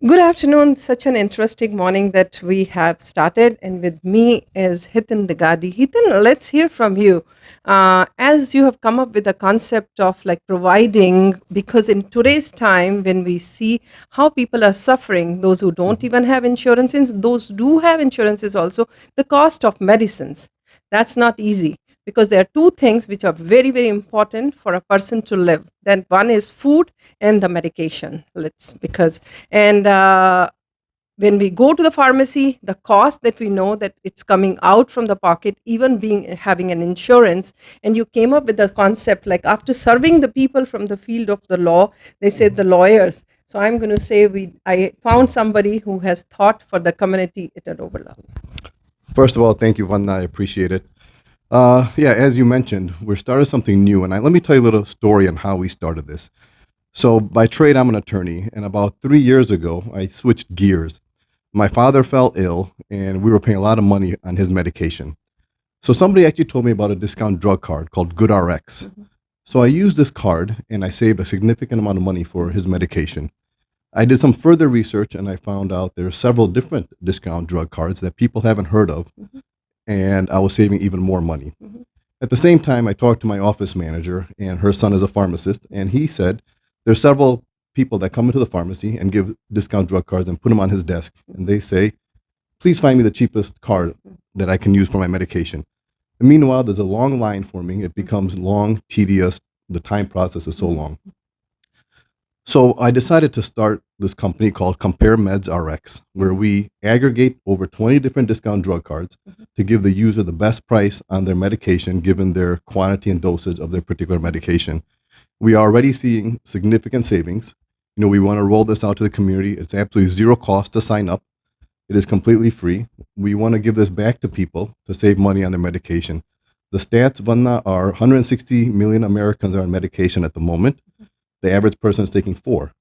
Good afternoon. Such an interesting morning that we have started, and with me is Hiten the Gardi. Hiten, let's hear from you. As you have come up with the concept of like providing, because in today's time, when we see how people are suffering, those who don't Mhm. even have insurances, those do have insurances also, the cost of medicines. That's not easy because there are two things which are very, very important for a person to live. Then one is food and the medication. Let's because and when we go to the pharmacy, the cost that we know that it's coming out from the pocket, even being having an insurance, and you came up with the concept like after serving the people from the field of the law, they said Mhm. the lawyers. So I'm going to say I found somebody who has thought for the community at an overlap. First of all, thank you, Vanna. I appreciate it. Yeah, as you mentioned, we're starting something new, and let me tell you a little story on how we started this. So, by trade, I'm an attorney, and about 3 years ago, I switched gears. My father fell ill, and we were paying a lot of money on his medication. So, somebody actually told me about a discount drug card called GoodRx. Mhm, So, I used this card, and I saved a significant amount of money for his medication. I did some further research, and I found out there are several different discount drug cards that people haven't heard of, mhm, and I was saving even more money. mhm, At the same time, I talked to my office manager, and her son is a pharmacist, and he said there's several people that come into the pharmacy and give discount drug cards and put them on his desk, and they say, "Please find me the cheapest card that I can use for my medication." And meanwhile, there's a long line forming. It mhm, becomes long, tedious. The time process is so mhm, long. So I decided to start this company called Compare Meds RX, where mhm, we aggregate over 20 different discount drug cards mhm, to give the user the best price on their medication given their quantity and dosage of their particular medication. We are already seeing significant savings. We want to roll this out to the community. It's absolutely zero cost to sign up. It is completely free. We want to give this back to people to save money on their medication. The stats, Vanna, are 160 million Americans are on medication at the moment. The average person is taking four.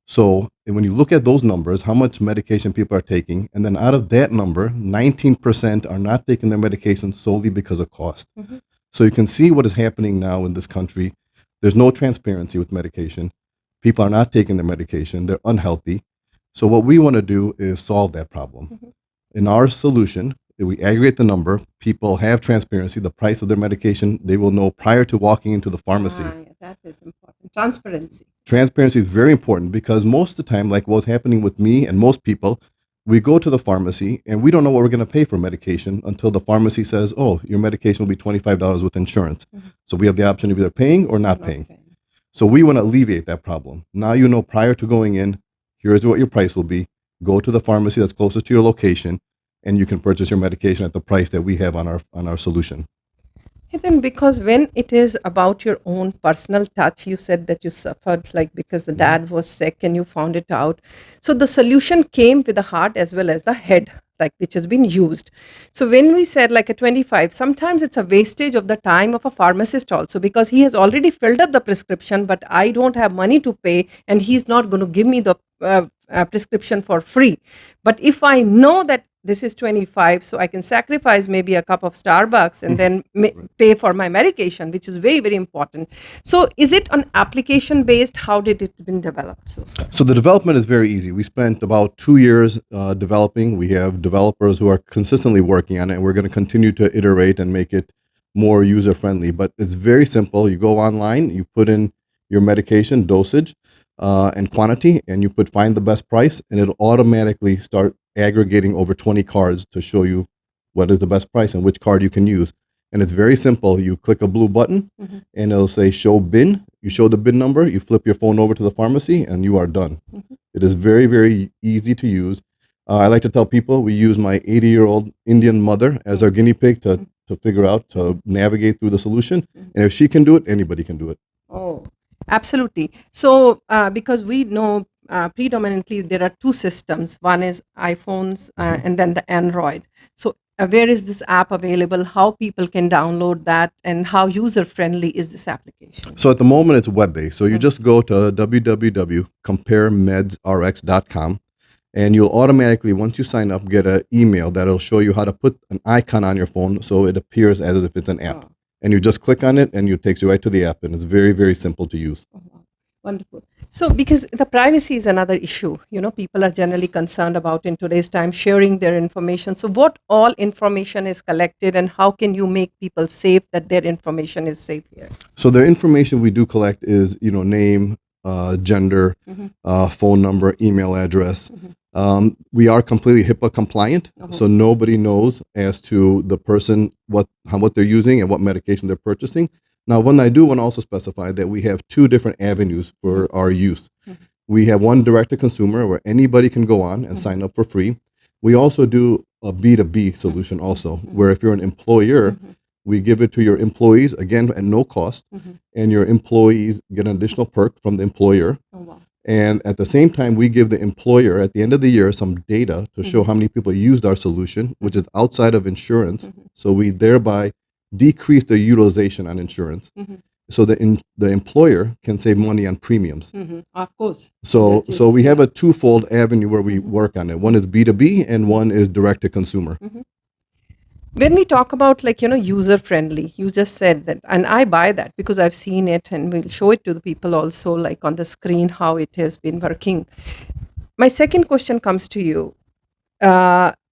So when you look at those numbers, how much medication people are taking, and then out of that number, 19% are not taking their medication solely because of cost. mhm. So you can see what is happening now in this country. There's no transparency with medication. People are not taking their medication. They're unhealthy. So what we want to do is solve that problem. Mhm. In our solution, if we aggregate the number, people have transparency, the price of their medication, they will know prior to walking into the pharmacy. Yeah, that is important. Transparency. Transparency is very important because most of the time, like what's happening with me and most people, we go to the pharmacy and we don't know what we're going to pay for medication until the pharmacy says, "Oh, your medication will be $25 with insurance." Mhm. So we have the option of either paying or Or not not paying. paying. So we want to alleviate that problem. Now you know prior to going in, here's what your price will be. Go to the pharmacy that's closest to your location, and you can purchase your medication at the price that we have on our solution. Then, because when it is about your own personal touch, you said that you suffered like because the Mhm. dad was sick and you found it out. So the solution came with the heart as well as the head, like which has been used. So when we said like a 25, sometimes it's a wastage of the time of a pharmacist also because he has already filled up the prescription, but I don't have money to pay and he's not going to give me the prescription for free. But if I know that this is 25, so I can sacrifice maybe a cup of Starbucks and then Right. pay for my medication, which is very, very important. So is it on application based? How did it been developed so far? So the development is very easy. We spent about 2 years developing. We have developers who are consistently working on it, and we're going to continue to iterate and make it more user friendly. But it's very simple. You go online, you put in your medication dosage and quantity, and you put find the best price, and it'll automatically start aggregating over 20 cards to show you what is the best price and which card you can use. And it's very simple. You click a blue button, Mhm, and it'll say show bin. You show the bin number, you flip your phone over to the pharmacy, and you are done. mhm, It is very, very easy to use. I like to tell people we use my 80-year-old Indian mother as our mhm, guinea pig mhm, to figure out, mhm, to navigate through the solution. mhm. And if she can do it, anybody can do it. Oh, absolutely. So, because we know predominantly there are two systems. One is iPhones Mhm. and then the Android. So, where is this app available? How people can download that, and how user friendly is this application? So at the moment, it's web based. So you Mm, just go to www.comparemedsrx.com, and you'll automatically, once you sign up, get an email that'll show you how to put an icon on your phone so it appears as if it's an app. oh, And you just click on it, and it takes you right to the app, and it's very, very simple to use. oh, wow. Wonderful. So, because the privacy is another issue, people are generally concerned about in today's time sharing their information. So, what all information is collected, and how can you make people safe that their information is safe here? So the information we do collect is, name, gender, Mm-hmm. phone number, email address. Mm-hmm. We are completely HIPAA compliant, Uh-huh. so nobody knows as to the person what they're using and what medication they're purchasing. Now, one I do want to also specify that we have two different avenues for our use. Mhm. We have one direct to consumer where anybody can go on and sign up for free. We also do a B2B solution also, where if you're an employer, Mhm. we give it to your employees again at no cost, Mhm. and your employees get an additional perk from the employer. Oh, wow. And at the same time, we give the employer at the end of the year some data to show how many people used our solution, which is outside of insurance. Mhm. So we thereby decrease the utilization on insurance. Mhm. So the employer can save money on premiums. Mhm. Of course. So That so is, we have yeah. a twofold avenue where we Mhm. work on it. One is B2B and one is direct to consumer. When we talk about, like, user friendly, you just said that, and I buy that because I've seen it, and we'll show it to the people also, like on the screen, how it has been working. My second question comes to you.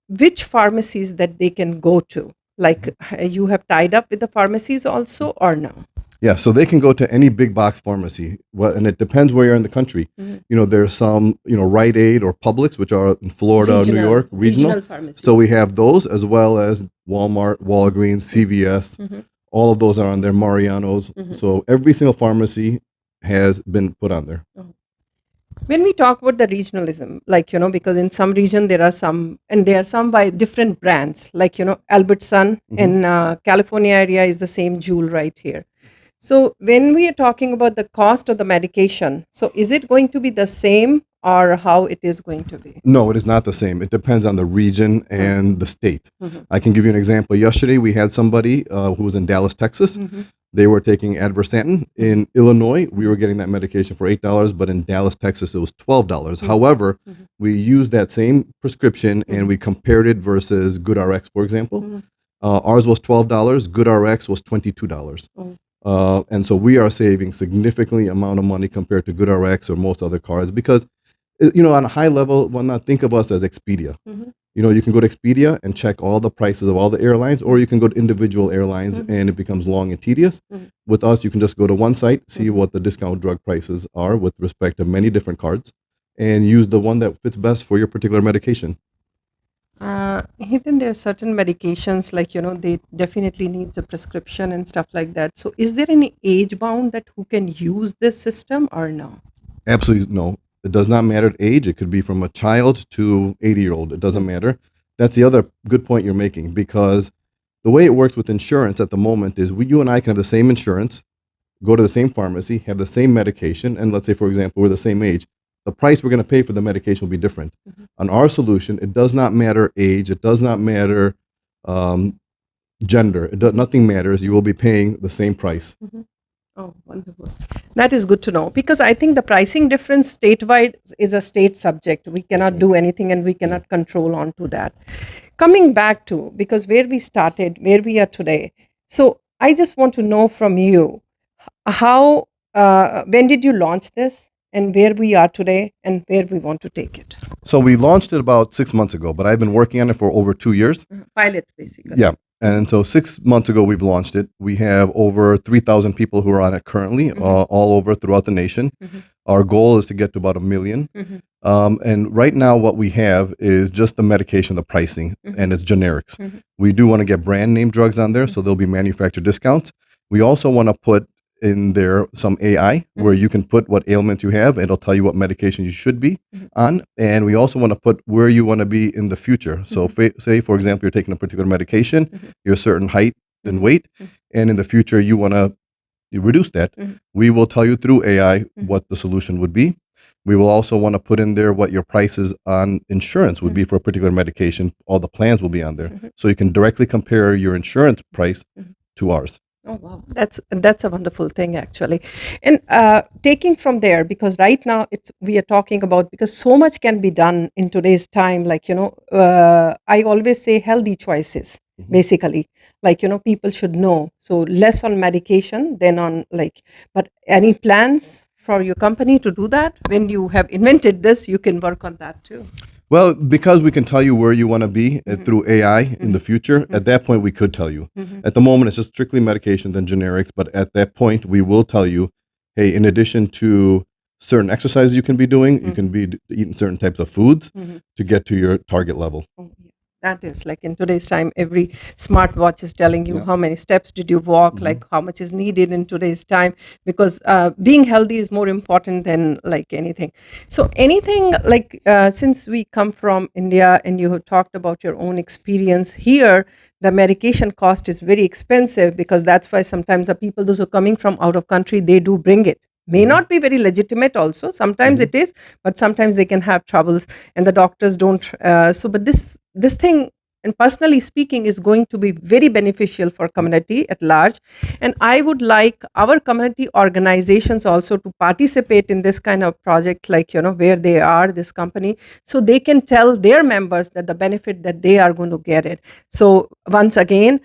Which pharmacies that they can go to, like, you have tied up with the pharmacies also, or no? Yeah, so they can go to any big box pharmacy. Well, and it depends where you're in the country. Mhm. There's some, Rite Aid or Publix, which are in Florida, New Regional, York, regional. pharmacies. So we have those as well as Walmart, Walgreens, CVS. Mhm. All of those are on there, Mariano's. Mhm. So every single pharmacy has been put on there. When we talk about the regionalism, like, because in some region there are some, and there are some by different brands, like, Albertson Mhm. in California area is the same jewel right here. So when we are talking about the cost of the medication, so is it going to be the same, or how it is going to be? No, it is not the same. It depends on the region and the state. Mhm. I can give you an example. Yesterday, we had somebody who was in Dallas, Texas. Mhm. They were taking adversantin. In Illinois, we were getting that medication for $8, but in Dallas, Texas, it was $12. However, we used that same prescription and we compared it versus GoodRx, for example. Mhm. Ours was $12. GoodRx was $22. Oh. And so we are saving significantly amount of money compared to GoodRx or most other cards because, on a high level, why not think of us as Expedia? Mhm. You can go to Expedia and check all the prices of all the airlines, or you can go to individual airlines and it becomes long and tedious. Mhm. With us, you can just go to one site, see what the discount drug prices are with respect to many different cards, and use the one that fits best for your particular medication. Then there are certain medications, like, they definitely needs a prescription and stuff like that. So is there any age bound that who can use this system, or no? Absolutely no. It does not matter age. It could be from a child to 80-year-old. It doesn't matter. That's the other good point you're making because the way it works with insurance at the moment is you and I can have the same insurance, go to the same pharmacy, have the same medication, and let's say, for example, we're the same age. The price we're going to pay for the medication will be different. On our solution, it does not matter age. It does not matter gender. Nothing matters. You will be paying the same price. Oh, wonderful. That is good to know, because I think the pricing difference statewide is a state subject. We cannot do anything and we cannot control onto that. Coming back to, because where we started, where we are today. So I just want to know from you, how, when did you launch this, and where we are today, and where we want to take it? So we launched it about 6 months ago, but I've been working on it for over 2 years. Pilot, basically. Yeah. And so 6 months ago, we've launched it. We have over 3,000 people who are on it currently, all over throughout the nation. Our goal is to get to about 1 million. And right now, what we have is just the medication, the pricing, and it's generics. We do want to get brand name drugs on there, so there'll be manufacturer discounts. We also want to put in there some AI where you can put what ailments you have, and it'll tell you what medication you should be on. And we also want to put where you want to be in the future. So, say, for example, you're taking a particular medication, you're a certain height and weight, and in the future, you want to reduce that. We will tell you through AI what the solution would be. We will also want to put in there what your prices on insurance would be for a particular medication. All the plans will be on there. So you can directly compare your insurance price to ours. Oh, wow, that's a wonderful thing, actually. And taking from there, because right now we are talking about, because so much can be done in today's time. Like, I always say healthy choices, basically. Like, people should know. So less on medication than on, like, but any plans for your company to do that? When you have invented this, you can work on that too. Well, because we can tell you where you want to be through AI in the future, at that point we could tell you. At the moment, it's just strictly medications and generics, but at that point, we will tell you, hey, in addition to certain exercises you can be doing, you can be eating certain types of foods to get to your target level. Oh, yeah. That is like in today's time, every smartwatch is telling you Yeah. how many steps did you walk, like how much is needed in today's time, because being healthy is more important than like anything. So anything like since we come from India and you have talked about your own experience here, the medication cost is very expensive because that's why sometimes the people those who are coming from out of country they do bring it. May not be very legitimate also. Sometimes it is, but sometimes they can have troubles and the doctors don't. But this thing, and personally speaking, is going to be very beneficial for community at large. And I would like our community organizations also to participate in this kind of project, like, where they are, this company, so they can tell their members that the benefit that they are going to get it. So once again,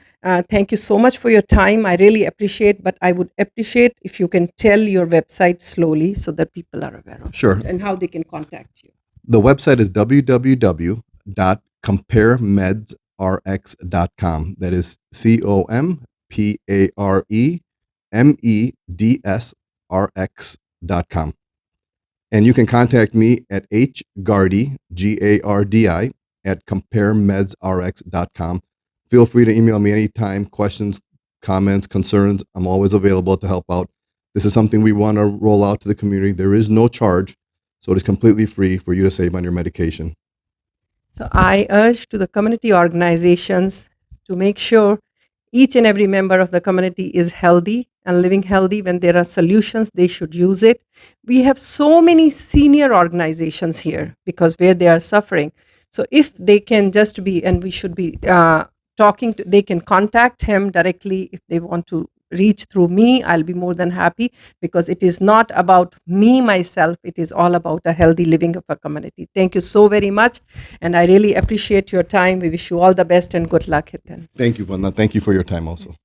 thank you so much for your time. I really appreciate, but I would appreciate if you can tell your website slowly so that people are aware of Sure. it and how they can contact you. The website is www.comparemedsrx.com. That is COMPAREMEDSRX.com. And you can contact me at hgardi, GARDI, at comparemedsrx.com. Feel free to email me anytime, questions, comments, concerns. I'm always available to help out. This is something we want to roll out to the community. There is no charge, so it is completely free for you to save on your medication. So I urge to the community organizations to make sure each and every member of the community is healthy and living healthy. When there are solutions, they should use it. We have so many senior organizations here because where they are suffering. So if they can just be, and we should be talking to, they can contact him directly if they want to reach through me. I'll be more than happy because it is not about me, myself. It is all about a healthy living of a community. Thank you so very much. And I really appreciate your time. We wish you all the best and good luck, Hiten. Thank you, Vanna. Thank you for your time also.